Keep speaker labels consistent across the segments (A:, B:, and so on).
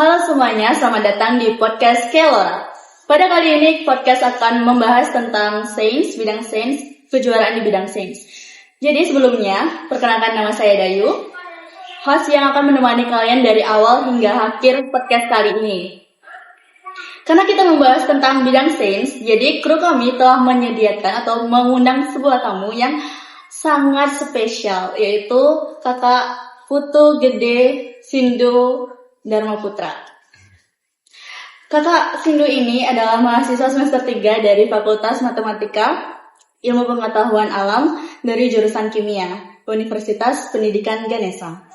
A: Halo semuanya, selamat datang di podcast Kelora. Pada kali ini podcast akan membahas tentang sains, bidang sains, kejuaraan di bidang sains. Jadi sebelumnya, perkenalkan nama saya Dayu, host yang akan menemani kalian dari awal hingga akhir podcast kali ini. Karena kita membahas tentang bidang sains, jadi kru kami telah menyediakan atau mengundang sebuah tamu yang sangat spesial, yaitu Kakak Putu Gede Sindu Dharma Putra. Kakak Sindu ini adalah mahasiswa semester 3 dari Fakultas Matematika Ilmu Pengetahuan Alam dari jurusan Kimia, Universitas Pendidikan Ganesha.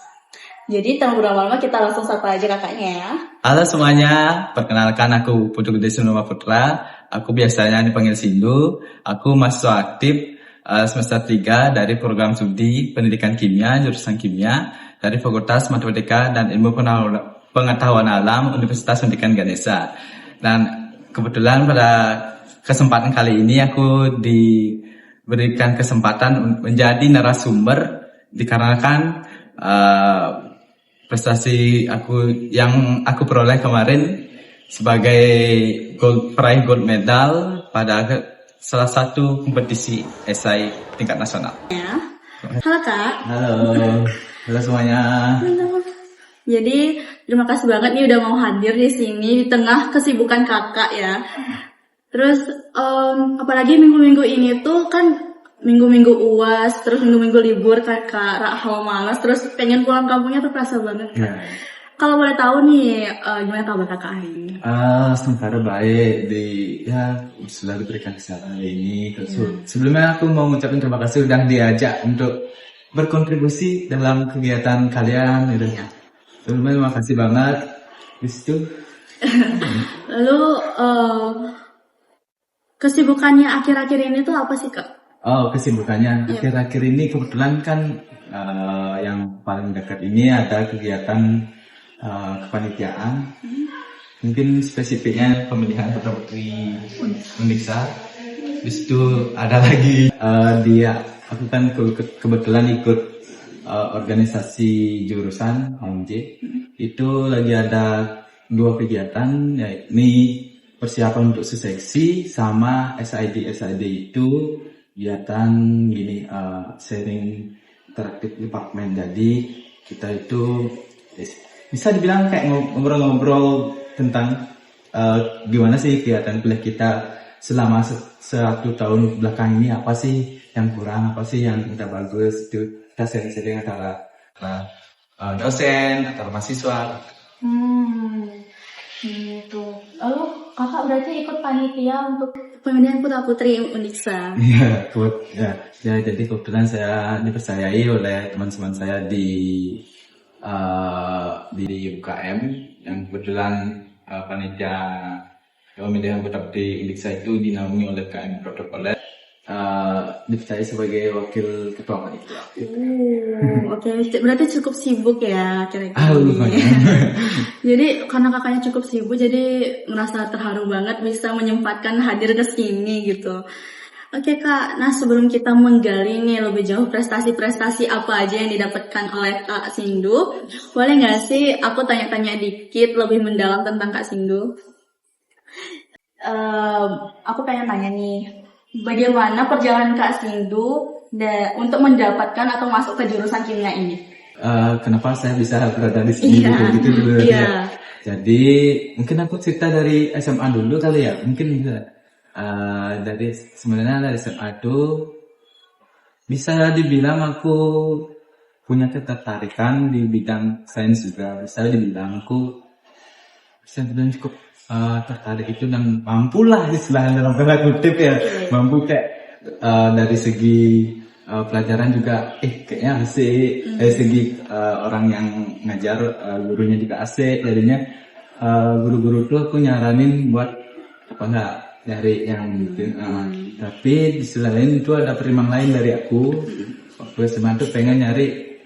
A: Jadi tanpa berlama-lama kita langsung sapa aja kakaknya ya.
B: Halo semuanya, perkenalkan aku Putu Gede Sindu Dharma Putra. Aku biasanya dipanggil Sindu. Aku mahasiswa aktif semester 3 dari program studi Pendidikan Kimia, jurusan Kimia dari Fakultas Matematika dan Ilmu Pengetahuan Alam Universitas Pendidikan Ganesha. Dan kebetulan pada kesempatan kali ini aku diberikan kesempatan menjadi narasumber dikarenakan prestasi yang aku peroleh kemarin sebagai peraih gold medal pada salah satu kompetisi esai tingkat nasional.
A: Ya. Halo Kak.
B: Halo semuanya.
A: Jadi terima kasih banget nih udah mau hadir di sini di tengah kesibukan kakak ya. Terus apalagi minggu-minggu ini tuh kan minggu-minggu UAS, terus minggu-minggu libur kakak hawa malas, terus pengen pulang kampungnya tuh kerasa banget.
B: Ya.
A: Kalau boleh tahu nih gimana kabar kakak hari ini?
B: Sementara baik sudah diberikan kesempatan ini. Sebelumnya aku mau mengucapkan terima kasih sudah diajak untuk berkontribusi dalam kegiatan kalian gitu.
A: Ya.
B: Sebelumnya terima kasih banget.
A: Lalu kesibukannya akhir-akhir ini tuh apa sih kak?
B: Kesibukannya akhir-akhir ini kebetulan kan yang paling dekat ini ada kegiatan kepanitiaan. Mungkin spesifiknya pemilihan putra putri Uniksa. Habis itu ada lagi aku kan kebetulan ikut organisasi jurusan OMJ. Itu lagi ada 2 kegiatan, yakni persiapan untuk seseksi sama SID itu kegiatan gini sharing interaktif department. Jadi kita itu bisa dibilang kayak ngobrol-ngobrol tentang gimana sih kegiatan kuliah kita selama 1 tahun belakang ini, apa sih yang kurang, apa sih yang udah bagus. Itu kita sharing-sharing antara dosen, antara mahasiswa.
A: Gitu. Lalu kakak berarti ikut panitia untuk pemilihan putra putri Uniksa.
B: Ya, jadi kebetulan saya dipercayai oleh teman-teman saya di UKM yang kebetulan panitia pemilihan putra putri Uniksa itu dinaungi oleh KM Protokoler. Dipercaya sebagai wakil ketua panitia.
A: Oke. Berarti cukup sibuk ya kira-kira. Jadi karena kakaknya cukup sibuk, jadi merasa terharu banget bisa menyempatkan hadir ke sini gitu. Oke kak, nah sebelum kita menggali nih lebih jauh prestasi-prestasi apa aja yang didapatkan oleh Kak Sindu, boleh nggak sih aku tanya-tanya dikit lebih mendalam tentang Kak Sindu? Aku pengen tanya nih, bagaimana perjalanan Kak Sindu untuk mendapatkan atau masuk ke jurusan kimia ini?
B: Kenapa saya bisa berada di sini gitu dulu ya. Jadi mungkin aku cerita dari SMA dulu kali ya. Mungkin bisa dari SMA itu bisa dibilang aku punya ketertarikan di bidang sains juga. Bisa dibilang aku cukup tertarik itu dan mampulah istilahnya dalam tanda kutip ya. Mampu kayak dari segi pelajaran juga kayaknya asik. Dari segi orang yang ngajar gurunya juga asik. Jadinya guru-guru tuh aku nyaranin buat apa enggak dari yang mungkin tapi di sisi lain itu ada pertimbangan lain dari aku. Waktu SMA tuh pengen nyari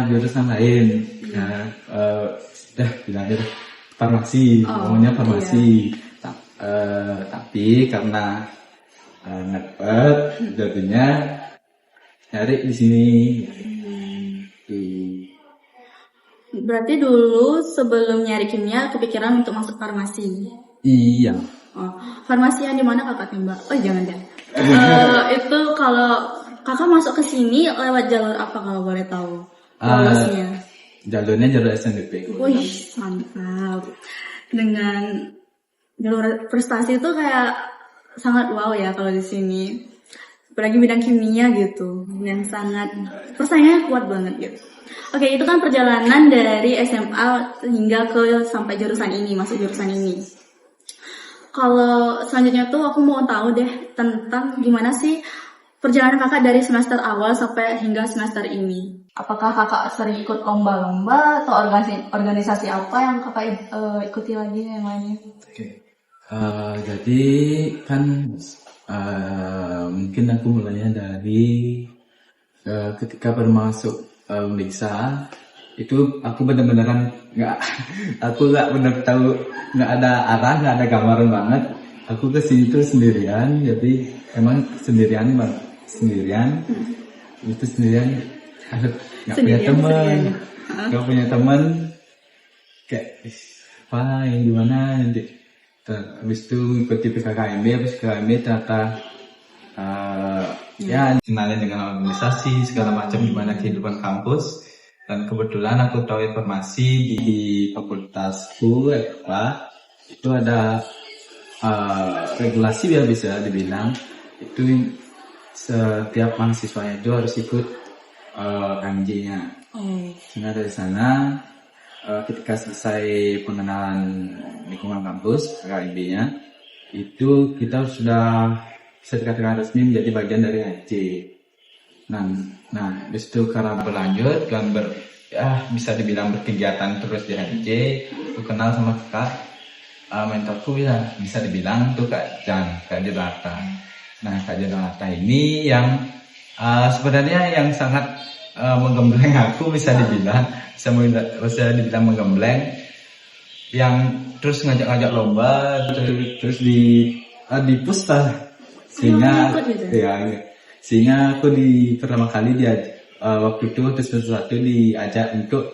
B: jurusan lain. Bilang aja farmasi, maunya farmasi. Tapi karena ngepet jadinya nyari di sini.
A: Berarti dulu sebelum nyari kimia kepikiran untuk masuk farmasi.
B: Iya.
A: Oh, farmasi yang di mana kakak tembak? Oh jangan deh. Itu kalau kakak masuk ke sini lewat jalur apa kalau boleh tahu? Lolosnya.
B: Jalurnya jalur SNMP.
A: Wih, mantap. Dengan jalur prestasi itu kayak sangat wow ya kalau di sini. Apalagi bidang kimia gitu, yang sangat persaingannya kuat banget gitu. Oke, itu kan perjalanan dari SMA hingga ke sampai jurusan ini, masuk jurusan ini. Kalau selanjutnya tuh aku mau tahu deh tentang gimana sih perjalanan kakak dari semester awal sampai hingga semester ini. Apakah kakak sering ikut lomba-lomba atau organisasi apa yang kakak ikuti lagi yang lainnya?
B: Oke. Jadi kan mungkin aku mulainya dari ketika bermasuk Unesa itu aku benar-benaran aku nggak benar tahu, nggak ada arah, nggak ada gambaran banget. Aku ke sini tuh sendirian, jadi emang sendirian itu sendirian, nggak punya teman, kayak apa yang gimana nanti. Habis itu ikuti PKKMB, habis PKKMB ternyata ya kenalin dengan organisasi segala macam gimana kehidupan kampus. Dan kebetulan aku tahu informasi di fakultasku itu ada regulasi ya bisa dibilang itu setiap mahasiswanya itu harus ikut KMJ-nya. Sehingga dari sana ketika selesai pengenalan lingkungan kampus KMB-nya itu kita sudah bisa dikatakan resmi menjadi bagian dari HC. Nah, habis itu karena berlanjut dan bisa dibilang berkegiatan terus di HC, aku kenal sama kakak mentorku ya bisa dibilang tuh Kak Jonata. Nah, Kak Jonata ini yang sebenarnya yang sangat menggembleng aku bisa dibilang menggembleng, yang terus ngajak-ngajak lomba terus di push lah sehingga aku di pertama kali waktu itu terus satu diajak untuk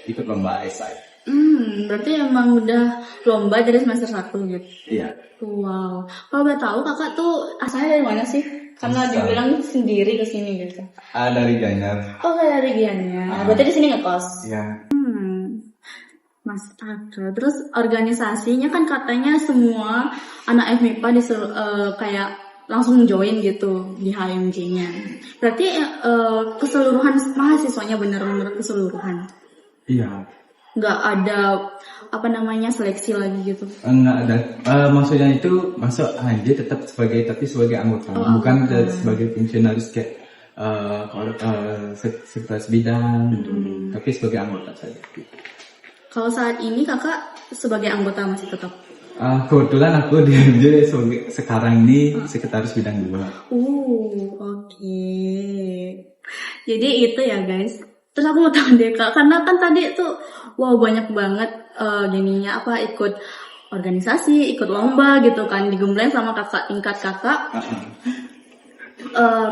B: ikut lomba esai.
A: Berarti emang udah lomba dari semester 1 gitu.
B: Iya.
A: Wow. Kalau boleh tahu kakak tuh asalnya dari mana sih? Karena dibilang sendiri ke sini gitu.
B: Dari Gianyar.
A: Oh, dari Gianyar. Berarti di sini ngekos.
B: Iya.
A: Mas Ada. Terus organisasinya kan katanya semua anak FMIPA kayak langsung join gitu di HMJ-nya. Berarti keseluruhan mahasiswanya benar-benar keseluruhan.
B: Iya.
A: Nggak ada seleksi lagi gitu.
B: Nggak ada. Maksudnya itu masuk HMJ tapi sebagai anggota, bukan sebagai fungsionaris kayak sekretaris bidang, tapi sebagai anggota saja.
A: Kalau saat ini kakak sebagai anggota masih tetap?
B: Kebetulan aku di HMJ sekarang ini sekretaris bidang 2.
A: Oke. Jadi itu ya guys. Terus aku mau tahu deh kak, karena kan tadi tuh banyak banget ikut organisasi, ikut lomba gitu kan, digembleng sama kakak tingkat kakak.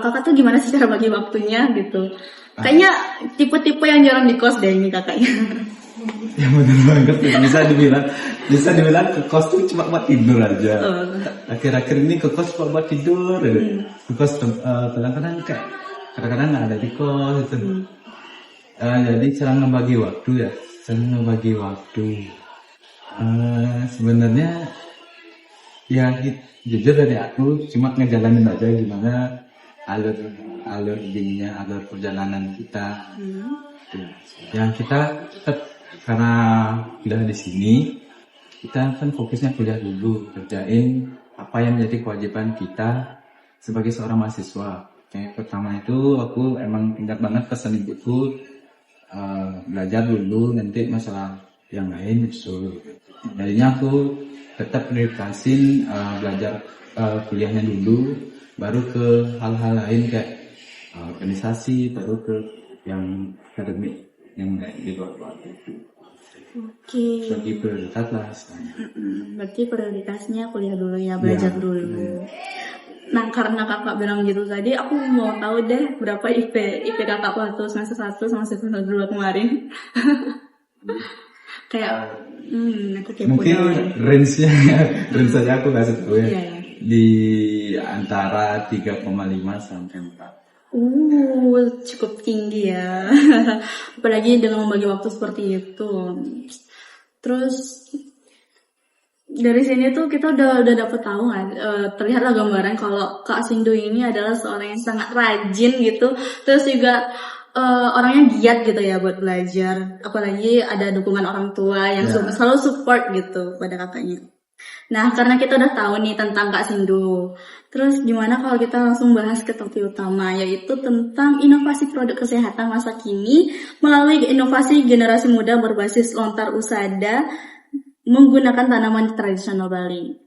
A: Kakak tuh gimana sih cara bagi waktunya gitu? Kayaknya tipe-tipe yang jarang di kos deh ini kakaknya.
B: Ya benar banget, bisa dibilang ke kos tuh cuma buat tidur aja. Akhir-akhir ini ke kos cuma buat tidur. Ke kos kadang-kadang nggak ada di kos gitu. Jadi cara ngebagi waktu sebenarnya ya jujur dari aku cuma ngejalanin aja gimana alur perjalanan kita. Yang kita tetap karena udah di sini kita kan fokusnya kuliah dulu, kerjain apa yang menjadi kewajiban kita sebagai seorang mahasiswa. Yang pertama itu aku emang ingat banget pesan ibuku, belajar dulu, nanti masalah yang lain nyusul. Jadinya aku tetap prioritasin belajar kuliahnya dulu, baru ke hal-hal lain kayak organisasi, baru ke yang akademik yang di luar itu.
A: Oke.
B: Bagi prioritas lah istilahnya.
A: Berarti prioritasnya kuliah dulu ya, belajar dulu. Nah, karena kakak bilang gitu tadi, aku mau tahu deh berapa IP kakak waktu semester 1 sama semester 2 kemarin. Kayak, aku kepo
B: Mungkin
A: deh.
B: range-nya range saja aku kasih tahu ya.
A: Iya, iya.
B: Di antara 3,5 sampai 4.
A: Cukup tinggi ya. Apalagi dengan membagi waktu seperti itu. Terus dari sini tuh kita udah dapet tahu kan, terlihatlah gambaran kalau Kak Sindu ini adalah seorang yang sangat rajin gitu, terus juga orangnya giat gitu ya buat belajar, apalagi ada dukungan orang tua yang
B: Ya.
A: selalu support gitu pada kakaknya. Nah, karena kita udah tahu nih tentang Kak Sindu, terus gimana kalau kita langsung bahas ke topik utama, yaitu tentang inovasi produk kesehatan masa kini melalui inovasi generasi muda berbasis lontar usada menggunakan tanaman tradisional Bali.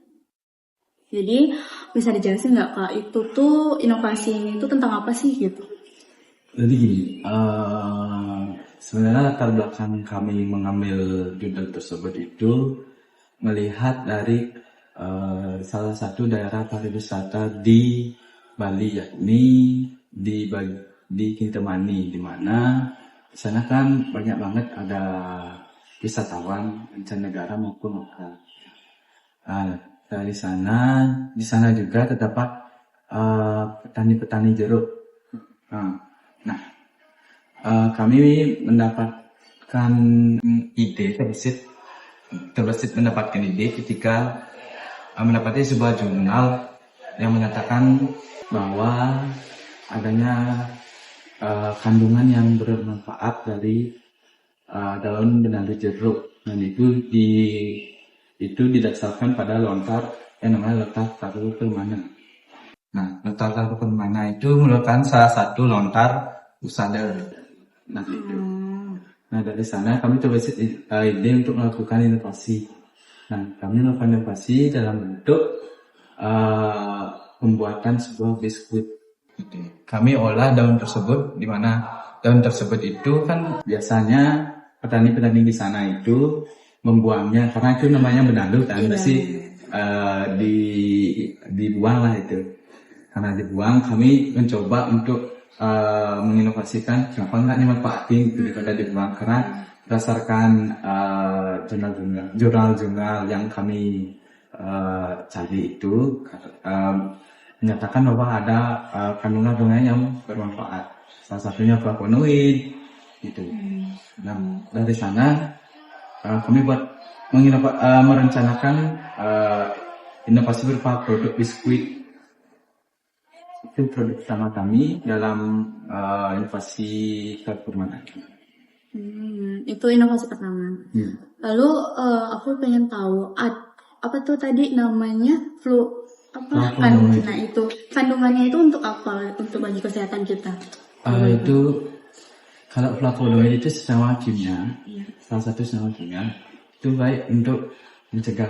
A: Jadi bisa dijelasin nggak Kak, itu tuh inovasi ini tuh tentang apa sih gitu?
B: Jadi gini, sebenarnya latar belakang kami mengambil judul tersebut itu melihat dari salah satu daerah pariwisata di Bali, yakni di Kintamani, di mana di sana kan banyak banget ada wisatawan mancanegara maupun lokal. Dari sana, di sana juga terdapat petani-petani jeruk. Nah, kami mendapatkan ide, terbesit mendapatkan ide ketika mendapati sebuah jurnal yang menyatakan bahwa adanya kandungan yang bermanfaat dari daun benalu jeruk, dan itu didasarkan pada lontar yang namanya lontar taru permana. Nah, lontar taru permana itu merupakan salah satu lontar usada. Nah, itu. Nah, dari sana kami terbesit ide untuk melakukan inovasi. Nah, kami melakukan inovasi dalam bentuk pembuatan sebuah biskuit. Kami olah daun tersebut, di mana daun tersebut itu kan biasanya petani-petani di sana itu membuangnya karena itu namanya benalu kan, pasti dibuang lah itu. Karena dibuang, kami mencoba untuk menginovasikan kenapa nggak dimanfaatin daripada dibuang, karena berdasarkan jurnal-jurnal yang kami cari itu menyatakan bahwa ada kandungan-kandungan yang bermanfaat, salah satunya flavonoid gitu. Nah, dari sana kami merencanakan inovasi berupa produk biskuit. Itu produk pertama kami dalam inovasi permainan.
A: Itu inovasi pertama. Lalu aku pengen tahu apa tuh tadi namanya
B: Flavonoid.
A: Nah, itu kandungannya itu untuk apa? Untuk bagi kesehatan kita?
B: Itu kalau flavonoid itu senyawa kimia, salah satu senyawa kimia itu baik untuk mencegah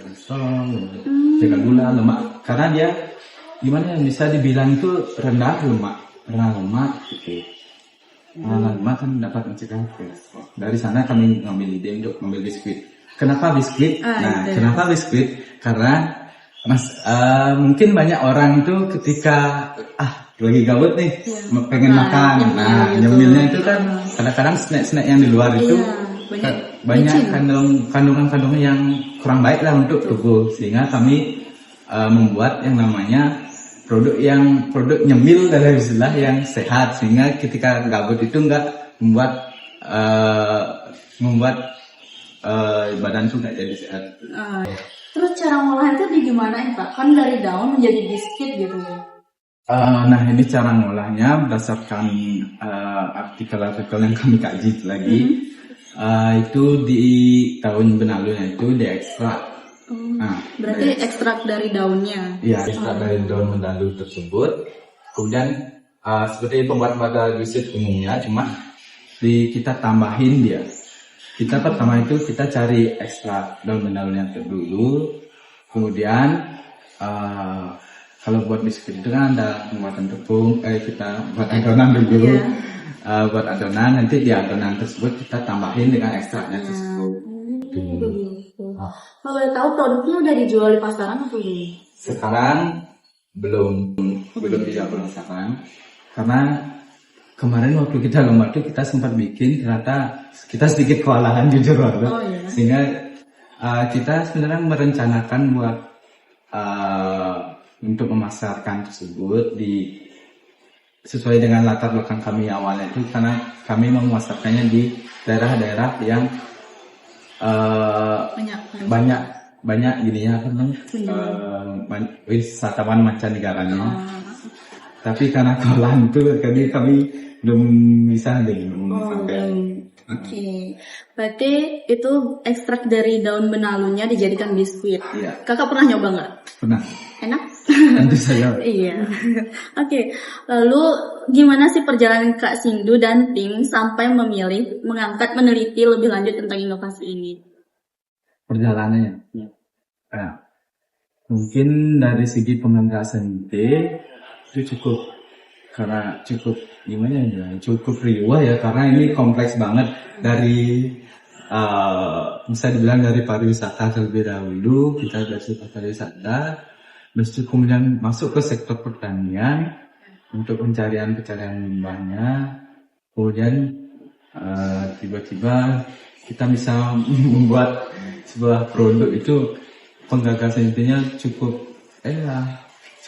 B: kolesterol, mencegah gula, lemak, karena dia gimana yang bisa dibilang itu rendah lemak gitu. Lemak kan dapat mencegah kolesterol. Dari sana kami ngambil ide untuk ngambil biskuit. Kenapa biskuit? Kenapa biskuit? Karena mungkin banyak orang itu ketika lagi gabut nih, pengen makan. Nyemilnya itu kan kadang-kadang snack yang di luar itu banyak kandungan-kandungan yang kurang baik lah untuk tubuh, sehingga kami membuat yang namanya produk nyemil dalam istilah yang sehat, sehingga ketika gabut itu enggak membuat badan tuh nggak jadi sehat.
A: Terus cara ngolahnya itu gimana ya Pak? Kan dari daun menjadi biskuit gitu.
B: Nah, ini cara ngolahnya berdasarkan artikel-artikel yang kami kaji lagi. Itu di daun benalunya itu diekstrak.
A: Berarti ekstrak dari daunnya.
B: Iya, ekstrak dari daun benalu tersebut. Kemudian seperti pembuat biskuit umumnya, cuma kita tambahin dia. Kita pertama itu kita cari ekstrak daun benalunya dulu. Kemudian kalau buat biskuit itu kan ada pembuatan tepung, kita buat adonan dulu. Buat adonan, nanti di adonan tersebut kita tambahin dengan ekstraknya tersebut.
A: Kalau boleh tahu produknya udah dijual di pasaran atau belum?
B: Sekarang belum bisa merasakan, karena kemarin waktu kita lomba tuh kita sempat bikin, ternyata kita sedikit kewalahan jujur banget. Sehingga kita sebenarnya merencanakan buat untuk memasarkan tersebut sesuai dengan latar belakang kami awalnya itu, karena kami memasarkannya di daerah-daerah yang banyak gininya wisatawan mancanegaranya. Tapi karena kewalahan itu kami belum bisa sampai.
A: Oke. Berarti itu ekstrak dari daun benalunya dijadikan biskuit.
B: Iya.
A: Kakak pernah nyoba nggak?
B: Pernah.
A: Enak?
B: Tentu saja.
A: Iya. Oke. Lalu gimana sih perjalanan Kak Sindu dan tim sampai memilih mengangkat meneliti lebih lanjut tentang inovasi ini?
B: Perjalanannya. Ya. Mungkin dari segi pengangkatan itu cukup riuh ya, karena ini kompleks banget dari bisa dibilang dari pariwisata terlebih dahulu, kita dari pariwisata, terus kemudian masuk ke sektor pertanian untuk pencarian limbahnya, kemudian tiba-tiba kita bisa membuat sebuah produk itu, penggagasan intinya cukup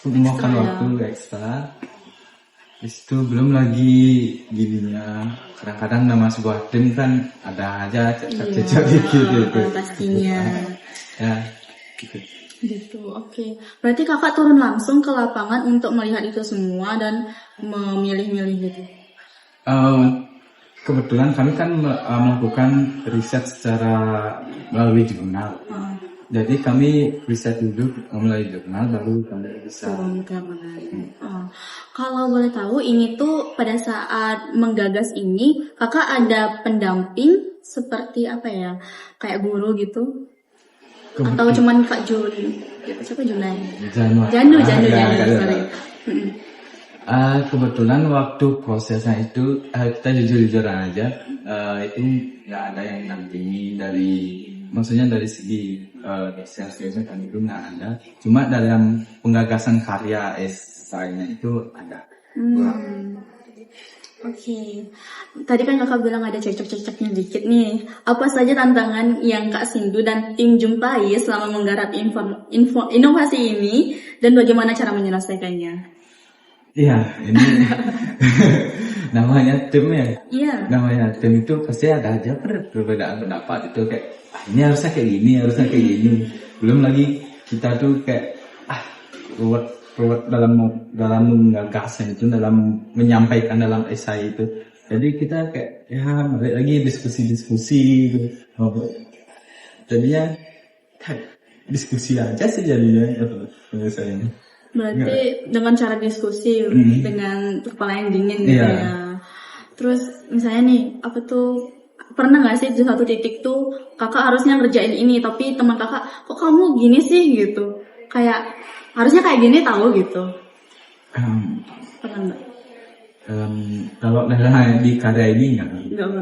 B: memakan waktu ekstra. Itu belum lagi gininya, kadang-kadang nama sebuah tim kan ada aja cecak gitu.
A: Pastinya.
B: Ya, gitu.
A: Gitu, oke. Berarti kakak turun langsung ke lapangan untuk melihat itu semua dan memilih-milih gitu.
B: Kebetulan kami kan melakukan riset secara melalui jurnal. Jadi kami riset dulu melalui jurnal, baru kami bisa.
A: Kalau boleh tahu, ini tuh pada saat menggagas ini, kakak ada pendamping seperti apa ya? Kayak guru gitu? Atau cuman Kak Jun? Siapa Junai? Janu, sorry.
B: Kebetulan waktu prosesnya itu, kita jujur-jujur aja, itu nggak ada yang nampingi maksudnya dari segi sales kan itu nggak ada. Cuma dalam penggagasan karya esainya itu ada.
A: Oke. Tadi kan kakak bilang ada cocok-cocoknya dikit nih. Apa saja tantangan yang Kak Sindu dan tim jumpai selama menggarap inovasi ini, dan bagaimana cara menyelesaikannya?
B: Iya, ini namanya tim ya.
A: Iya.
B: Namanya tim itu pasti ada aja perbedaan pendapat itu, kayak ini harusnya kayak gini. Belum lagi kita tuh kayak ruwet dalam menggagasnya itu, dalam menyampaikan dalam esai itu. Jadi kita kayak balik lagi diskusi gitu. Jadinya diskusi aja sih jadinya penyelesaiannya.
A: Berarti dengan cara diskusi dengan kepala yang dingin gitu ya. Terus misalnya nih, pernah nggak sih di satu titik tuh kakak harusnya ngerjain ini, tapi teman kakak, kok kamu gini sih gitu, kayak harusnya kayak gini tahu gitu. Pernah nggak?
B: Kalau di karya ini nggak,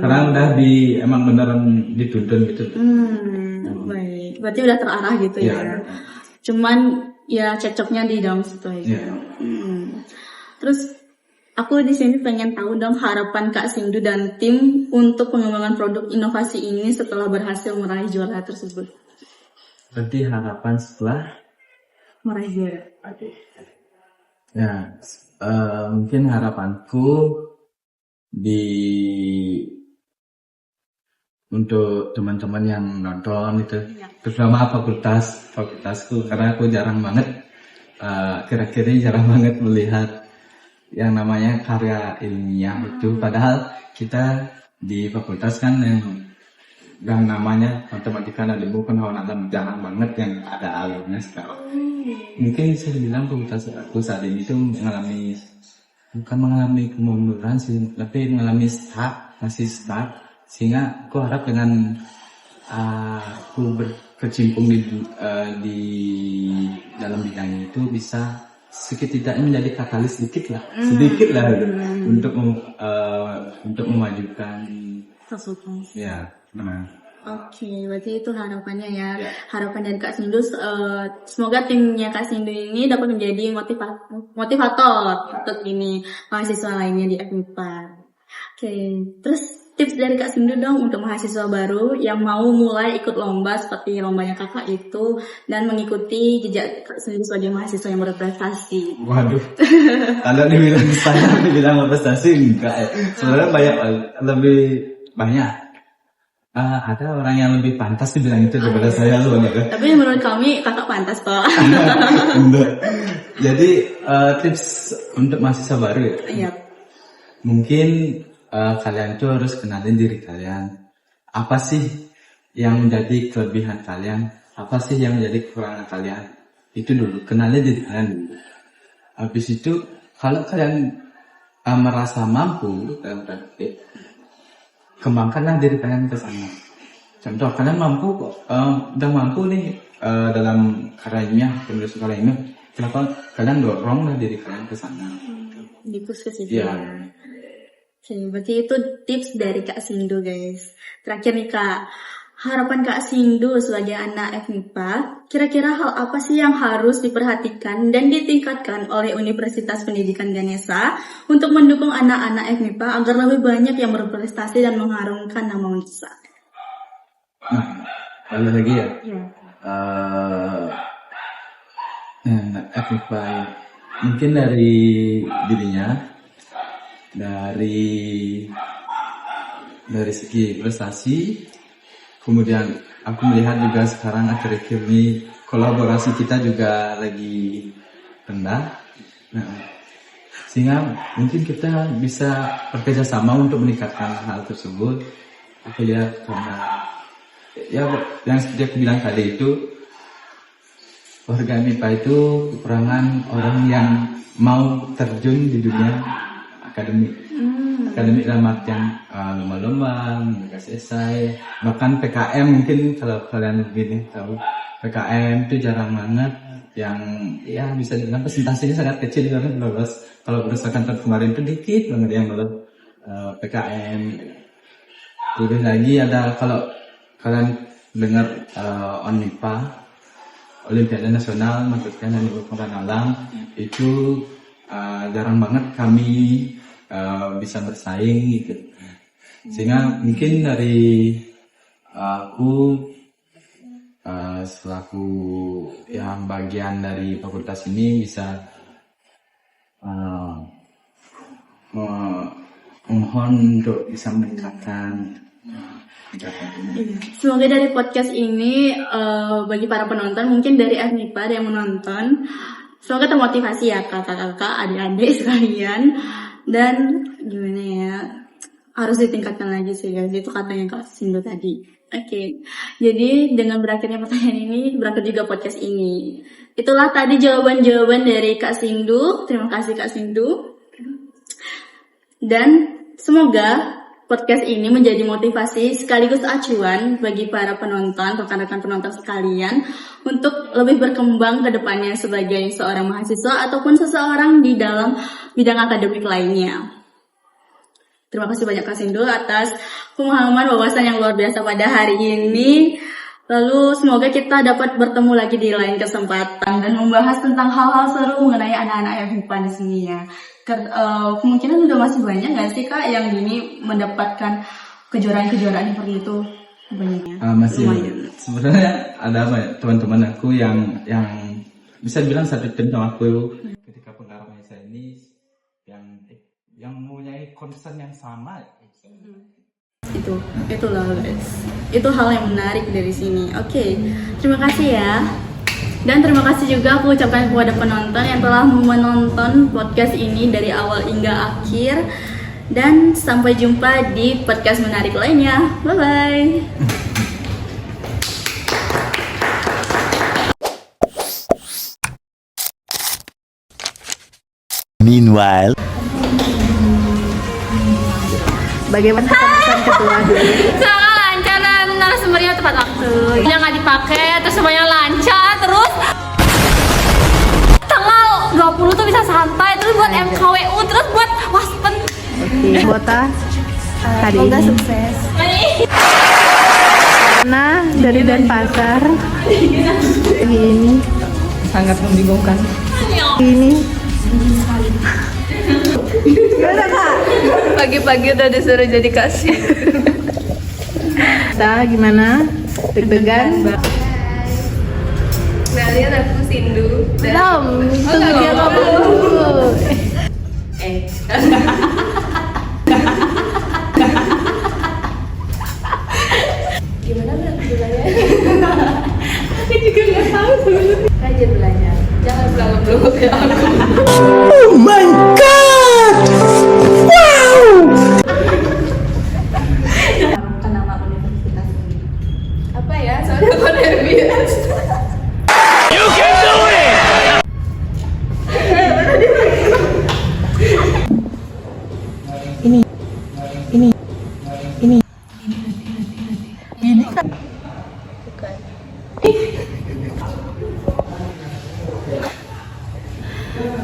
B: karena udah emang beneran dituntun gitu.
A: Baik, berarti udah terarah gitu ya. Cuman ya cocoknya di dalam situ aja. Terus aku di sini pengen tahu dong harapan Kak Sindu dan tim untuk pengembangan produk inovasi ini setelah berhasil meraih juara tersebut.
B: Berarti harapan setelah
A: meraih juara.
B: Ya, mungkin harapanku untuk teman-teman yang nonton itu, terutama fakultasku, karena aku jarang banget, kira-kira jarang banget melihat yang namanya karya ilmiah itu. Padahal kita di fakultas kan yang namanya matematika dan ilmu pengetahuan jarang banget yang ada alumnya sekarang. Mungkin bisa dibilang fakultas aku saat ini tuh bukan mengalami kemunduran sih, tapi mengalami masih start. Sehingga aku harap dengan aku berkecimpung di dalam bidang itu bisa setidaknya menjadi katalis sedikit lah untuk memajukan
A: sesuatu.
B: Ya.
A: Oke, berarti itu harapannya ya. Harapan dari Kak Sindu, semoga timnya Kak Sindu ini dapat menjadi motivator untuk ini mahasiswa lainnya di FMIPA. Oke, terus tips dari Kak Sindu dong untuk mahasiswa baru yang mau mulai ikut lomba seperti lombanya kakak itu dan mengikuti jejak Kak Sindu sebagai mahasiswa yang berprestasi.
B: Waduh, kalau dibilang saya dibilang prestasi enggak ya. Sebenarnya lebih banyak. Ada orang yang lebih pantas dibilang itu daripada saya loh.
A: Tapi menurut kami kakak pantas kok.
B: Jadi tips untuk mahasiswa baru ya.
A: Iya.
B: Mungkin kalian tuh harus kenalin diri kalian. Apa sih yang menjadi kelebihan kalian? Apa sih yang menjadi kekurangan kalian? Itu dulu, kenalin diri kalian dulu. Habis itu kalau kalian merasa mampu dalam praktik, kembangkanlah diri kalian ke sana. Contoh, kalian mampu kok, udah mampu nih dalam karyanya, penulis karyanya, kenapa kalian doronglah diri kalian ke sana?
A: Dipush ke situ.
B: Iya.
A: Oke, berarti itu tips dari Kak Sindu, guys. Terakhir nih Kak, harapan Kak Sindu sebagai anak FMIPA, kira-kira hal apa sih yang harus diperhatikan dan ditingkatkan oleh Universitas Pendidikan Ganesha untuk mendukung anak-anak FMIPA agar lebih banyak yang berprestasi dan mengharumkan nama Unesa?
B: Nah, ada lagi ya.
A: Iya.
B: FMIPA ya. Mungkin dari dirinya, dari segi prestasi. Kemudian aku melihat juga sekarang akhir-akhir ini kolaborasi kita juga lagi rendah. Nah, sehingga mungkin kita bisa bekerja sama untuk meningkatkan hal tersebut. Aku lihat karena ya yang seperti aku bilang tadi itu, warga MIPA itu kekurangan orang yang mau terjun di dunia akademik. Akademik dalam artian lomba-lomba, menulis esai, bahkan PKM mungkin kalau kalian begini tahu PKM itu jarang banget, yang ya bisa dibilang presentasinya sangat kecil banget lolos. Kalau berdasarkan tahun kemarin itu dikit banget yang lolos PKM. Terus lagi ada kalau kalian dengar ONIPA, Olimpiade Nasional maksudnya dan Pengetahuan Alam itu jarang banget kami bisa bersaing gitu. Sehingga mungkin dari aku selaku yang bagian dari fakultas ini bisa mohon untuk bisa meningkatkan.
A: Semoga dari podcast ini bagi para penonton, mungkin dari FMIPA yang menonton, semoga termotivasi ya kakak-kakak, adik-adik sekalian. Dan gimana ya, harus ditingkatkan lagi sih guys, itu katanya Kak Sindu tadi. Oke, jadi dengan berakhirnya pertanyaan ini, berakhir juga podcast ini. Itulah tadi jawaban-jawaban dari Kak Sindu. Terima kasih Kak Sindu. Dan semoga podcast ini menjadi motivasi sekaligus acuan bagi para penonton, rekan-rekan penonton sekalian untuk lebih berkembang ke depannya sebagai seorang mahasiswa ataupun seseorang di dalam bidang akademik lainnya. Terima kasih banyak Kak Sindu atas pemahaman wawasan yang luar biasa pada hari ini. Lalu semoga kita dapat bertemu lagi di lain kesempatan dan membahas tentang hal-hal seru mengenai anak-anak FMIPA di sini ya. Kemungkinan udah masih banyak nggak sih Kak yang gini mendapatkan kejuaraan-kejuaraan seperti itu? Banyaknya.
B: Masih sebenarnya ada apa ya, teman-teman aku yang bisa dibilang satu tim sama aku ketika pengalaman saya ini yang mempunyai concern yang sama.
A: Itulah guys. Itu hal yang menarik dari sini. Oke, terima kasih ya. Dan terima kasih juga aku ucapkan kepada penonton yang telah menonton podcast ini dari awal hingga akhir. Dan sampai jumpa di podcast menarik lainnya. Bye-bye.
C: Meanwhile,
A: Bagaimana pesan ketua dulu?
D: Sangat lancar dan narasumbernya tepat waktu. Yang nggak dipakai, terus semuanya lancar, terus tanggal 20 tuh bisa santai, terus buat MKWU, terus buat waspen.
A: Oke, Bota hari
D: semoga
A: ini
D: sukses.
C: Nah, dari Denpasar. Ini
E: Sangat membingungkan.
C: ini. Gimana Kak?
E: Pagi-pagi udah disuruh jadi kasir.
C: Kita gimana? Deg-degan?
E: Kalian aku Sindu.
C: Belum, tunggu dia ngomong dulu.
E: Gimana belajarnya? Aku juga nggak tahu sebenarnya. Rajin belajar. Jangan pulang ngeblok ya aku.
F: Oh my god! Wow!
E: Nama universitas ini. Apa ya? Soalnya aku nervous.
F: You can do it!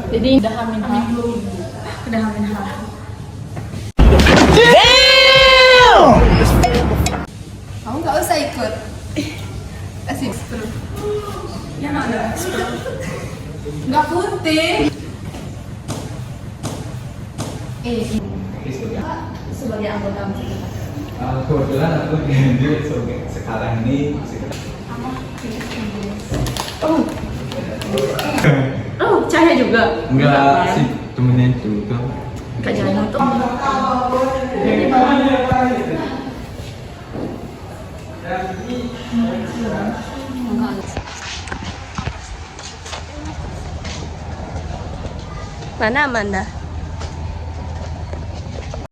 A: Jadi udah hamil udah hamil
E: Kamu nggak usah ikut. Kasih seru. Ya ada. Nggak putih.
A: sebagai anggota masyarakat.
B: Kebetulan aku di sekarang ini
A: Oh, Cahaya juga.
B: enggak sih temennya itu kan.
A: Kak Jalan untuk
E: Mana Amanda?